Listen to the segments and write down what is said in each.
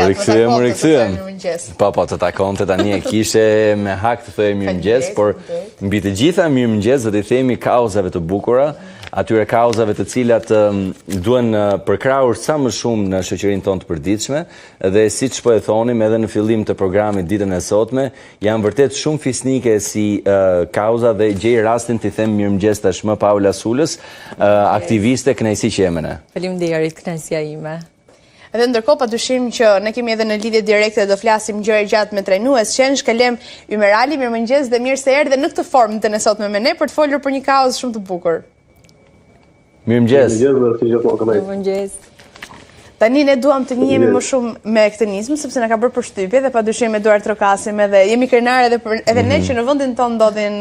Më rikthyem. Po, të takonte tani e kishe me hak të thojë mirëmëngjes, por mbi të gjitha mirëmëngjes do t'i themi kauzave të bukura, atyre kauzave të cilat duhen përkrahur sa më shumë në shoqërinë tonë të përditshme, dhe siç po e thonim edhe në fillim të programit ditën e sotme, janë vërtet shumë fisnike si kauza dhe gjej rastin t'i them mirëmëngjes tashmë Paula Sulës, aktiviste, kënaqësi që jemi ne. Faleminderit, kënaqësia ime. Edhe ndërkohë padyshim që ne kemi edhe në lidhje direkte do flasim gjëra gjatë me trajnues Qensh Kalem Ymerali, mirëmëngjes dhe mirë se erdhe në këtë formë të nesotme me ne për të folur për një kauzë shumë të bukur. Mirëmëngjes. Mirëmëngjes. Tani ne duam të njihemi më shumë me këtë nismë, sepse na ka bërë përshtypje dhe padyshim me duar trokasim edhe jemi krenarë edhe ne që në vendin tonë ndodhin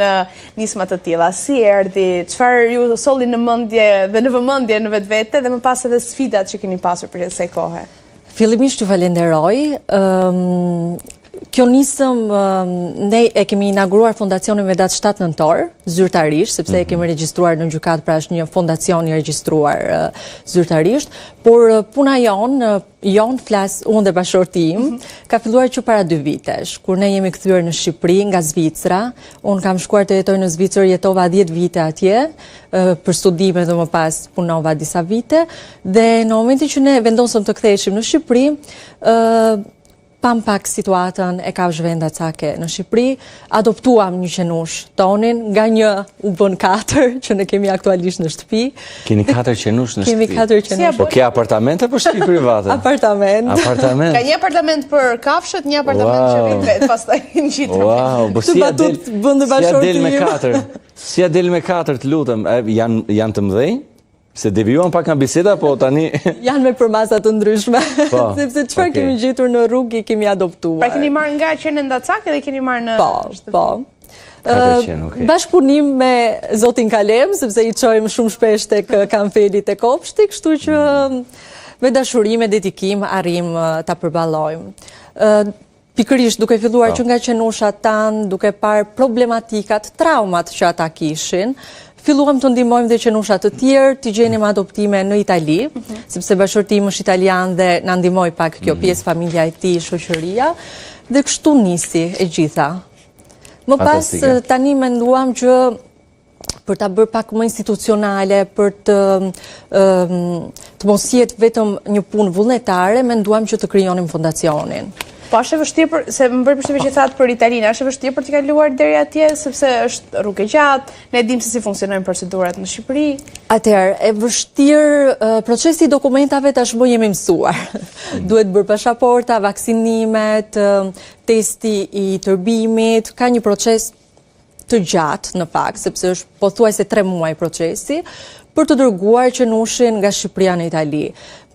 nisma të tilla. Si erdhi, çfarë ju solli në mendje dhe në vëmendje në vetvete dhe më pas edhe sfidat që keni pasur për kësaj kohe? Fillimisht ju falenderoj. Kjo nisëm, ne e kemi inauguruar fondacionin me datë 7 nëntor, zyrtarisht, sepse e kemi regjistruar në gjykatë, pra është një fondacion i regjistruar zyrtarisht, por puna jon flas unë dhe bashorti im, ka filluar që para 2 vitesh, kur ne jemi kthyer në Shqipëri nga Zvicra. Unë kam shkuar të jetoj në Zvicër, jetova 10 vite atje, për studime dhe më pas punova disa vite, dhe në momentin që ne vendosëm të ktheheshim në Shqipëri, pam pak situatën e ka zhvenda cake në Shqipëri, adoptuam një qenush tonin, nga një u bën 4 që ne kemi aktualisht në shtëpi. Keni 4 qenush në shtëpi? Kemi 4 qenush. Po ke apartamente për shtëpi private? Apartament. Ka një apartament për kafshët, një apartament që vjen vetë, pastaj në gjithë. Wow, po si ja del me 4? Si ja del me 4, të lutem? Janë të mëdhenj? Se devijuan pak nga biseda, po tani... Janë me përmasa të ndryshme, sepse çfarë kemi gjetur në rrugë i kemi adoptuar. Pra keni marrë nga qenë ndacake dhe keni marrë në... Po. Bashkëpunim me zotin Kalem, sepse i çojmë shumë shpesh tek Kanfelit e Kopshti, kështu që me dashuri, me dedikim arrim ta përballojmë. Pikërisht duke filluar që nga qenushat tanë, duke parë problematikat, traumat që ata kishin, filluam të ndihmojmë dhe qenushat të tjerë, të gjenim adoptime në Itali, sepse bashorti im është italian dhe na ndihmoi pak kjo pjesë, familja e tij, shoqëria, dhe kështu nisi e gjitha. Më pas tani menduam që për ta bërë pak më institucionale, për të mos jetë vetëm një punë vullnetare, menduam që të krijonim fondacionin. Po është e vështirë, se më bërë përshtypje që thatë për Italinë, është e vështirë për t'i kaluar deri atje, sepse është rrugë e gjatë, ne dimë se si funksionojnë procedurat në Shqipëri. Atëherë, e vështirë, procesi i dokumentave tashmë jemi mësuar. Duhet bërë pasaporta, vaksinimet, testi i tërbimit, ka një proces të gjatë në fakt, sepse është pothuajse 3 muaj procesi, për të dërguar qenushin nga Shqipëria në Itali.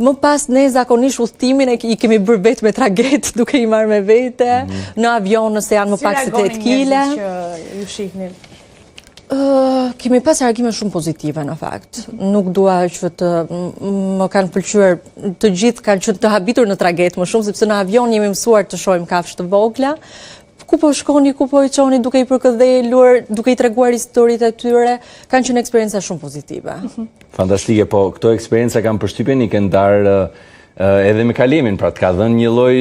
Më pas ne zakonisht udhëtimin i kemi bërë vetë me traget, duke i marrë me vete, në avion nëse janë më pak se 8 kile. Si reagonin njerëzit që ju shihnin? Kemi pas reagime shumë pozitive në fakt. Nuk dua që më kanë pëlqyer, të gjithë kanë qenë të habitur në traget më shumë, sepse në avion jemi mësuar të shohim kafshë të vogla. Ku po shkoni, ku po i çoni, duke i përkëdhelur, duke i treguar historitë e tyre, kanë qenë eksperienca shumë pozitive. Fantastike, po këto eksperienca kanë përshtypjen i kanë ndarë edhe me Kalemin, pra të ka dhënë një lloj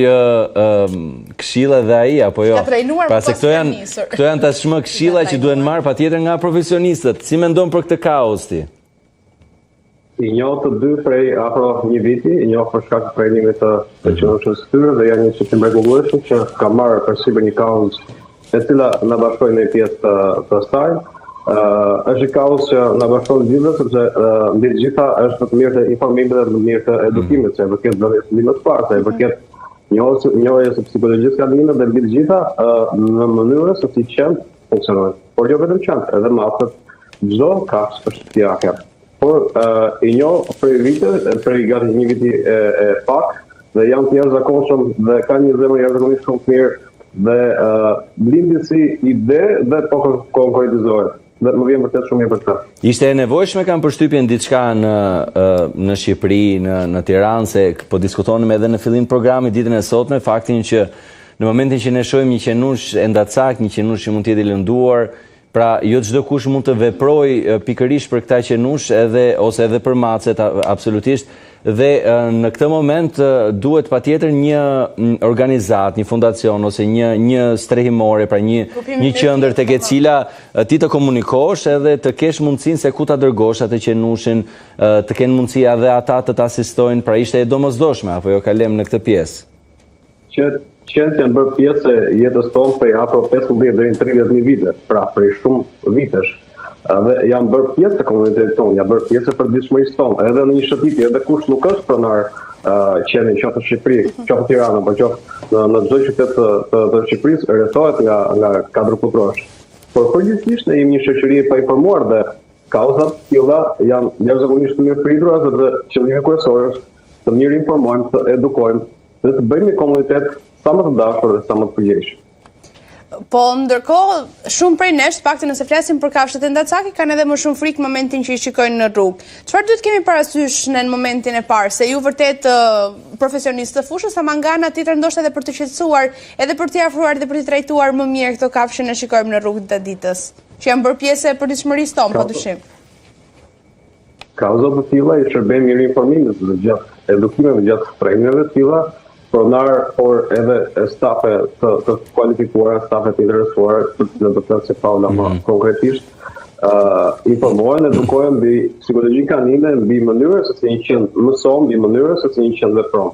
këshilla dhe ai apo jo. Pra se këto janë tashmë këshilla që duhen marrë patjetër nga profesionistët. Si mendon për këtë kaos ti? I njoh të dy prej afro 1 viti, i njoh për shkak të trajnimit të qenushës së tyre dhe janë një çështë mrekullueshëm që ka marrë përsipër një kauzë e cila na bashkoi në pjesë të saj. Është një kauzë që na bashkon gjithë sepse mbi të gjitha është më të mirë të informimit dhe më të mirë të edukimit, se përket dhënies më të parë, se përket njohjes së psikologjisë Kalimit dhe mbi të gjitha në mënyrën se si qenë funksionojnë. Por jo vetëm qenë, edhe masat çdo kafshë është shtëpiake. Por i njoh prej gati 1 viti e pak dhe janë të jashtëzakonshëm dhe kanë një zemër jashtëzakonisht shumë të mirë dhe blindi si ide dhe po konkretizohet. Dhe më vjen vërtet shumë mirë për këtë. Ishte e nevojshme kanë përshtypjen diçka në Shqipëri, në Tiranë, se po diskutonim edhe në fillim programit ditën e sotme, faktin që në momentin që ne shohim një qenush endacak, një qenush që mund të jetë i lënduar, pra jo çdo kush mund të veprojë pikërisht për këta qenush ose edhe për macet absolutisht. dhe në këtë moment duhet patjetër një organizat, një fundacion ose një strehimore, pra një qendër tek e cila ti të komunikosh edhe të kesh mundësinë se ku ta dërgosh atë qenushin, të kenë mundësi edhe ata të asistojnë, pra ishte e domosdoshme apo jo kalem në këtë pjesë. Qenë janë bërë pjesë e jetës tonë prej afro 15 deri në 30.000 vite, pra prej shumë vitesh. Dhe janë bërë pjesë të komunitetit tonë, janë bërë pjesë e përditshmërisë tonë, edhe në një shëtitje, edhe kush nuk është pronar qenin qoftë në Shqipëri, qoftë në Tiranë, apo qoftë në çdo qytet të Shqipërisë, rrethohet nga kadri kulturor. Por përgjithsisht ne jemi një shoqëri e painformuar dhe kauzat tilla janë jashtëzakonisht të mirë pritura dhe qëllimi kryesor është të mirë informojmë, të edukojmë dhe të bëjmë një komunitet sa më të dashur dhe sa më të përgjegjshëm. Po, ndërkohë, shumë prej nesh, paktën nëse flasim për kafshët e ndacakit, kanë edhe më shumë frikë momentin që i shikojnë në rrugë. Çfarë duhet kemi parasysh në momentin e parë, se ju vërtet profesionistë të fushës, ama nga ana tjetër ndoshta edhe për të qetësuar, edhe për t'i afruar dhe për t'i trajtuar më mirë këto kafshë që shikojmë në rrugë të ditës, që janë bërë pjesë e përditshmërisë tonë, padyshim. Kauzat të tilla i shërbejnë mirë informimit dhe gjatë edukimeve, gjatë trajnimeve të tilla, pronar, por edhe stafe të kualifikuara, stafe të interesuara, në të thënë se Paula më konkretisht, informohen, edukojnë mbi psikologjin kanine, mbi mënyrën se si një qend mëson, mbi mënyrën se si një qend vepron.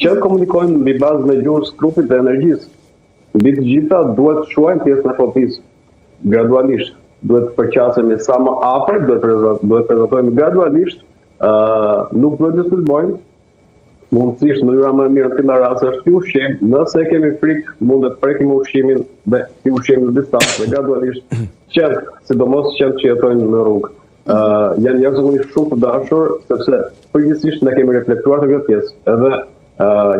Qend komunikojnë mbi bazë me gjuhës trupit dhe energjisë. Mbi të gjitha duhet të shuajnë pjesën e fotisë gradualisht. Duhet të përqasemi sa më afër, duhet prezantojmë gradualisht, nuk duhet të sulmojmë. Mundësisht mënyra më e mirë në këto raste është të ushqim, nëse kemi frikë, mund të prekim ushqimin dhe të ushqim në distancë dhe gradualisht qend, sidomos qend që jetojnë në rrugë. Janë jashtëzakonisht shumë të dashur, sepse përgjithsisht ne kemi reflektuar të këtë pjesë, edhe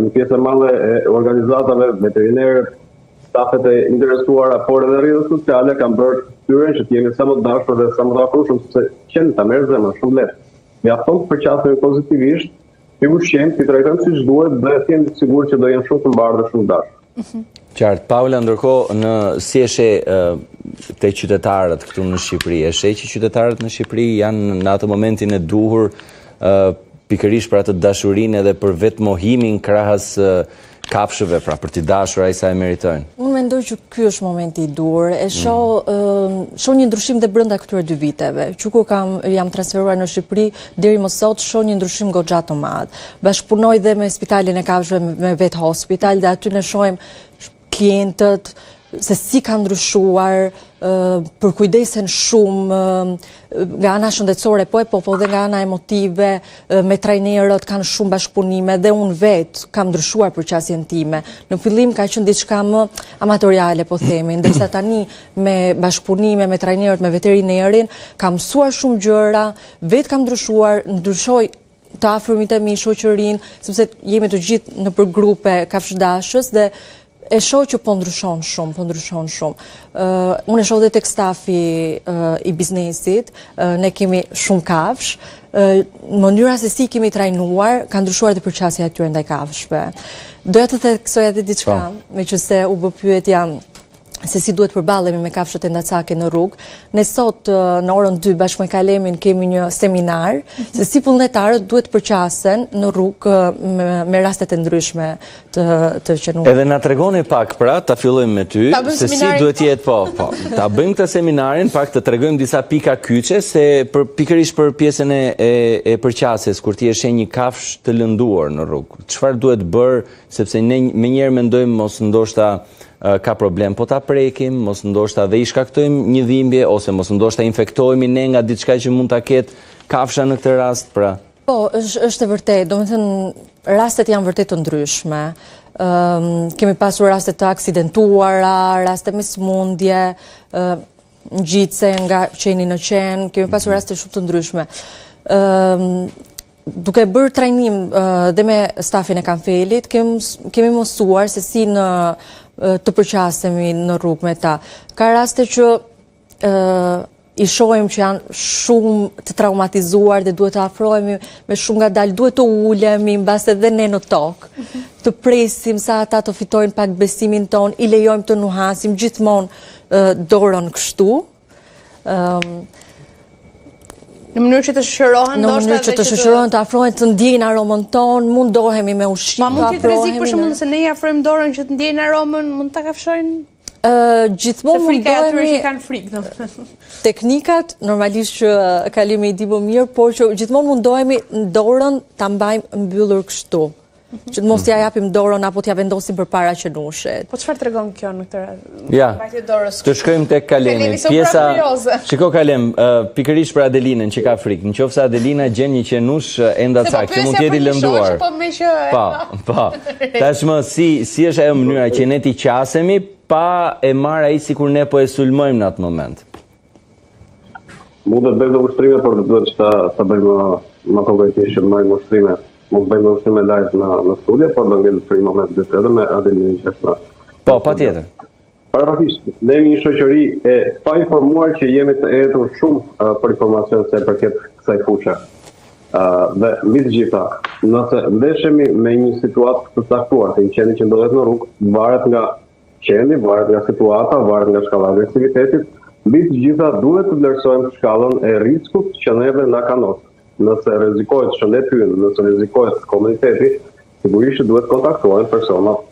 një pjesë e madhe e organizatave, veterinerët, stafet e interesuara, por edhe rrjetet sociale kanë bërë tyren që të jemi sa më të dashur dhe sa më të afrueshëm, sepse qend ta merr zemrën shumë lehtë. Mjafton të përqasemi pozitivisht, të ushqim, të trajtojmë siç duhet dhe të jemi të sigurt që do jenë shumë të mbarë dhe shumë të dashur. Qartë, Paula, ndërkohë si e sheh te qytetarët këtu në Shqipëri? E sheh që qytetarët në Shqipëri janë në atë momentin e duhur pikërisht për atë dashurinë edhe për vetë mohimin krahas kafshëve, pra për t'i dashur ai sa e meritojnë? Unë mendoj që ky është momenti i dur. E shoh një ndryshim dhe brenda këtyre 2 viteve. Që kur jam transferuar në Shqipëri, deri më sot shoh një ndryshim goxha të madh. Bashkëpunoj dhe me Spitalin e Kafshëve me Vet Hospital dhe aty ne shohim klientët se si kanë ndryshuar, përkujdesen shumë nga ana shëndetësore, po dhe nga ana emotive, me trajnerët kanë shumë bashkëpunime dhe unë vetë kam ndryshuar përqasjen time. Në fillim ka qenë diçka më amatoriale, po themi, ndërsa tani me bashkëpunime, me trajnerët, me veterinerin, kam mësuar shumë gjëra, vetë kam ndryshoj të afërmit e mi, shoqërinë, sepse jemi të gjithë në për grupe kafshëdashës dhe e shoh që po ndryshon shumë. Unë e shoh dhe tek stafi i biznesit, ne kemi shumë kafsh, mënyra se si kemi trajnuar, ka ndryshuar dhe përqasja e tyre ndaj kafshëve. Doja të theksoj edhe diçka, meqense u bë pyetja se si duhet përballemi me kafshët e ndacake në rrugë. Ne sot në orën 2 bashkë me Kalemin kemi një seminar se si vullnetarët duhet përqasen në rrugë me rastet e ndryshme të qenuar. Edhe na tregoni pak pra, ta fillojmë me ty, se si duhet jetë po. Ta bëjmë këtë seminarin, pak të tregojmë disa pika kyçe se pikërisht për pjesën e përqasjes kur ti e sheh një kafshë të lënduar në rrugë. Çfarë duhet bërë, sepse ne menjëherë mendojmë mos ndoshta ka problem, po ta prekim, mos ndoshta dhe i shkaktojmë një dhimbje, ose mos ndoshta infektohemi ne nga diçka që mund ta ketë kafsha në këtë rast, pra. Po, është e vërtetë, domethënë rastet janë vërtet të ndryshme. Kemi pasur raste të aksidentuara, raste me smundje, ngjitse nga qeni në qen, kemi pasur raste shumë të ndryshme. Duke bërë trajnim dhe me stafin e Kanfelit, kemi mësuar se si të përqasemi në rrugë me ta. Ka raste që i shohim që janë shumë të traumatizuar dhe duhet të afrohemi me shumë ngadalë, duhet të ulemi mbas edhe ne në tokë, të presim sa ata të fitojnë pak besimin ton, i lejojmë të nuhasim gjithmonë dorën kështu. Në mënyrë që të shoqërohen, në mënyrë që të shoqërohen, të afrohen, të ndjejnë aromën tonë, mundohemi me ushqim. Ma mund të jetë rrezik për shembull nëse ne i afrojmë dorën që të ndjejnë aromën, mund ta kafshojnë? Gjithmonë mundohemi që kanë frikë. Teknikat normalisht që kalimi i di më mirë, por që gjithmonë mundohemi dorën ta mbajmë mbyllur kështu. Që të mos t'ja japim dorën apo t'ja vendosim përpara që nushet. Po çfarë tregon kjo në këtë rast? Ja. Të shkojmë tek Kalemi. Pjesa Shiko Kalem, pikërisht për Adelinën që ka frikë. Nëse Adelina gjen një qenush enda caktë që mund të jetë i lënduar. Po. Tashmë si është ajo mënyra që ne t'i qasemi pa e marrë ai sikur ne po e sulmojmë në atë moment. Mund të bëjmë ushtrime, por duhet ta bëjmë më konkretisht që bëjmë ushtrime. Mund të bëjmë ushtrime live në studio, por do ngel për një moment edhe me Adelinën që është. Po, patjetër. Parafisht, ne jemi një shoqëri e pa informuar që jemi të etur shumë për informacion se përket kësaj fuqe. Dhe mbi të gjitha, nëse ndeshemi me një situatë të caktuar, të një qendi që ndodhet në rrugë, varet nga qendi, varet nga situata, varet nga shkalla e agresivitetit, mbi të gjitha duhet të vlerësojmë shkallën e riskut që neve na kanos. Nëse rrezikohet shëndeti ynë, nëse rrezikohet komuniteti, sigurisht duhet kontaktohen personat.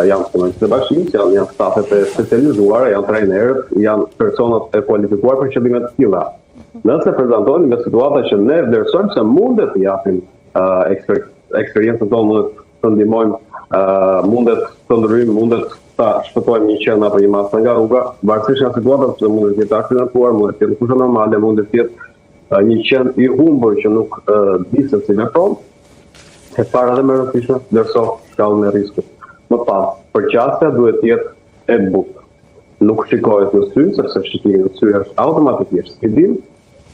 Janë punonjës të bashkimit, janë stafet e specializuara, janë trajnerët, janë personat e kualifikuar për qëllime të tilla. Nëse prezantohen nga situata që ne vlerësojmë se mundet të japim eksperiencën tonë, mundet të ndihmojmë, mundet të ndryjmë, mundet ta shpëtojmë një qenë apo një masë nga rruga, varësisht nga situata që mundet të jetë aksidentuar, mundet të jetë fushë normale, mundet të jetë një qenë i humbur që nuk di se si vepron, e para dhe më rëndësishme, vlerëso shkallën e riskut. Më pas, përqasja duhet të jetë e butë. Nuk shikohet në sy, sepse shikimi në sy është automatikisht sfidim,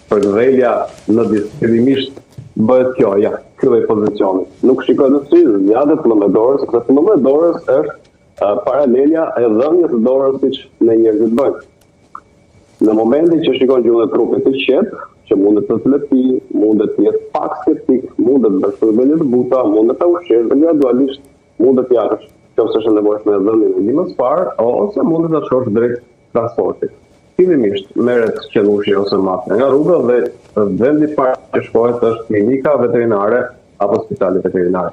për ngrelia në diskrimimisht bëhet kjo, ky lloj pozicioni. Nuk shikohet në sy, zgjatet në me dorës, sepse në me dorës është paralelja e dhënjes së dorës siç ne njerëzit bëjmë. Në momentin që shikon gjuhën e trupit të qetë, që mundet të slepi, mundet të jetë pak skeptik, mundet të bashkëdhënie të buta, mundet të ushqesh dhe gradualisht mundet të japësh, nëse është nevojshme dhënie në ndihmës parë, ose mundet të shohësh drejt transportit. Fillimisht merret qenushi ose matja nga rruga dhe vendi i parë që shkohet është klinika veterinare apo spitali veterinar.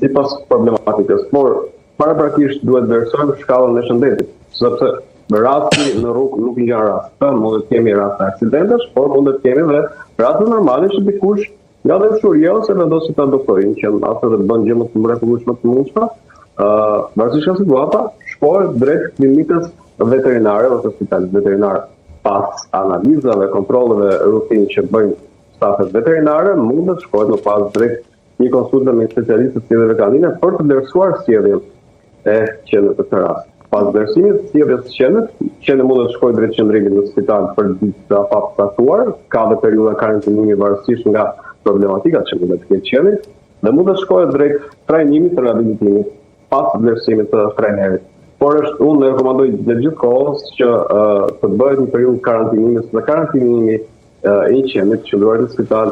Sipas problematikës, por paraprakisht duhet vlerësojmë shkallën e shëndetit, sepse rasti në rrugë nuk janë raste, mund të kemi raste aksidentesh, por mund të kemi dhe raste normale që dikush nga dashuria ose vendosi ta doktorin, që atë të bën gjë më të mrekullueshme të mundshme, varësisht nga situata, shkohet drejt klinikës veterinare ose spitalit veterinar. Pas analizave, kontrolleve rutinë që bëjnë stafet veterinare, mund të shkohet më pas drejt një konsulte me specialistët e sjelljes kanine për të vlerësuar sjelljen e qenit të këtë rast. Pas vlerësimit sjelljes së qenit mund të shkojë drejt qendrimit në spital për ditë të afatuar, ka dhe periudha karantinimi varësisht nga problematikat që mund të ketë qeni, dhe mund të shkojë drejt trajnimit të riabilitimit pas vlerësimit të trajnerit. Por unë rekomandoj dhe gjithkohës që të bëhet një periudhë karantinimit dhe karantinimi i qenit që ndrohet në spital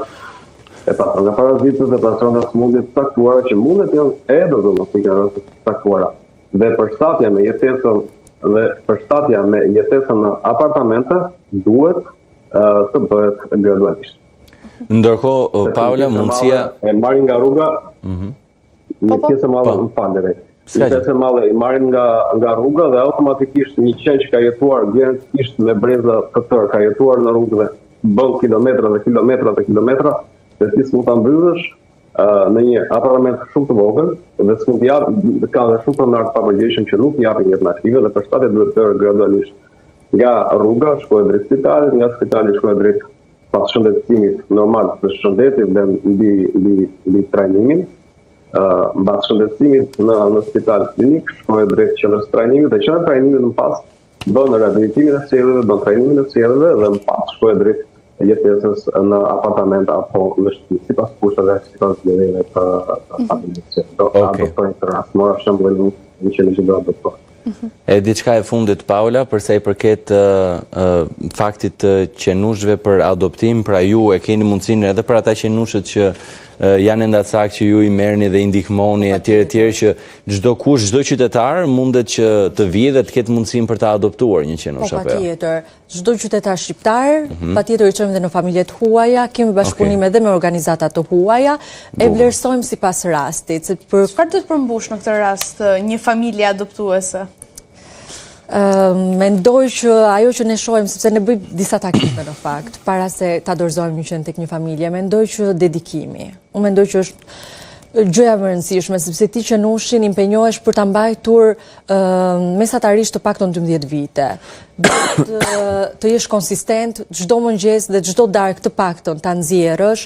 e pasur nga parazitët e pasur nga sëmundjet të caktuara që mundet të jenë edhe domosdoshmë rreth të caktuara. Dhe përshtatja me jetesën në apartamente duhet të bëhet gradualisht. Ndërkohë, Paula, mundësia e marrin nga rruga, një pjesë e madhe në falëre. Një pjesë e madhe i marrin nga rruga dhe automatikisht një qenë që ka jetuar garantisht me breza të tërë, ka jetuar në rrugë dhe bën kilometra dhe kilometra dhe kilometra, dhe ti s'mund ta mbyllësh në një apartament shumë të vogël dhe s'mund të ka dhe shumë pronar të papërgjegjshëm që nuk japin jetën aktive dhe përshtatja duhet të gradualisht. Nga rruga shkohet drejt spitalit, nga spitali shkohet drejt pas shëndetësimit normal të shëndetit dhe mbi trajnimin. Mbas shëndetësimit në spital klinik shkohet drejt qendrës së trajnimit dhe qendra e trajnimit më pas bën riabilitimin e sjelljes, bën trajnimin e sjelljes dhe më pas shkohet drejt jetesës në apartament apo në shtëpi, sipas kushteve, sipas vlerave të stabilitetsit. Do doktorin të rast, mora shembull një qenë që do doktor. E diçka e fundit, Paula, përsa i përket faktit të qenushve për adoptim, pra ju e keni mundësinë edhe për ata qenushët që janë enda cak që ju i merrni dhe i ndihmoni etj që çdo kush, çdo qytetar mundet që të vijë dhe të ketë mundësinë për ta adoptuar një qenush apo jo. Patjetër. Çdo qytetar shqiptar, patjetër i çojmë edhe në familjet huaja, kemi bashkëpunim edhe me organizata të huaja, e vlerësojmë sipas rastit. Çfarë do të përmbush në këtë rast një familje adoptuese? Mendoj që ajo që ne shohim, sepse ne bëjmë disa takime në fakt, para se ta dorëzojmë një qenë tek një familje, mendoj që dedikimi. Unë mendoj që është gjëja më e rëndësishme, sepse ti qenushin impenjohesh për ta mbajtur mesatarisht të paktën 12 vite. Të jesh konsistent çdo mëngjes dhe çdo darkë të paktën ta nxjerrësh,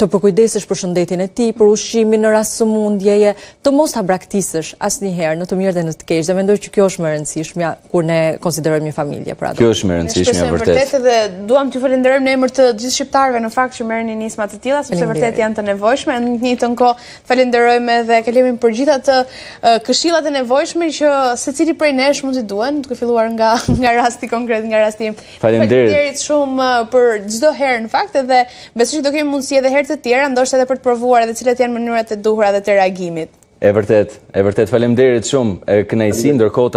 të përkujdesesh për shëndetin e tij, për ushqimin në rast sëmundjeje, të mos ta braktisësh asnjëherë në të mirë dhe në të keq. Dhe mendoj që kjo është më e rëndësishme kur ne konsiderojmë një familje për atë. Kjo është më e rëndësishme vërtet. Dhe duam t'ju falenderojmë në emër të gjithë shqiptarëve në fakt që merrni nisma të tilla, sepse vërtet janë të nevojshme. Në të njëjtën kohë falenderojmë edhe Kalemin për gjithë ato këshillat e nevojshme që secili prej nesh mund t'i duhen, duke filluar nga rasti konkret, nga rasti im. Faleminderit shumë për çdo herë në fakt, edhe besoj që do kemi mundësi edhe herë të tjera, ndoshta edhe për të provuar edhe cilat janë mënyrat e duhura dhe të reagimit. E vërtet, faleminderit shumë, e kënaqësi ndërkohë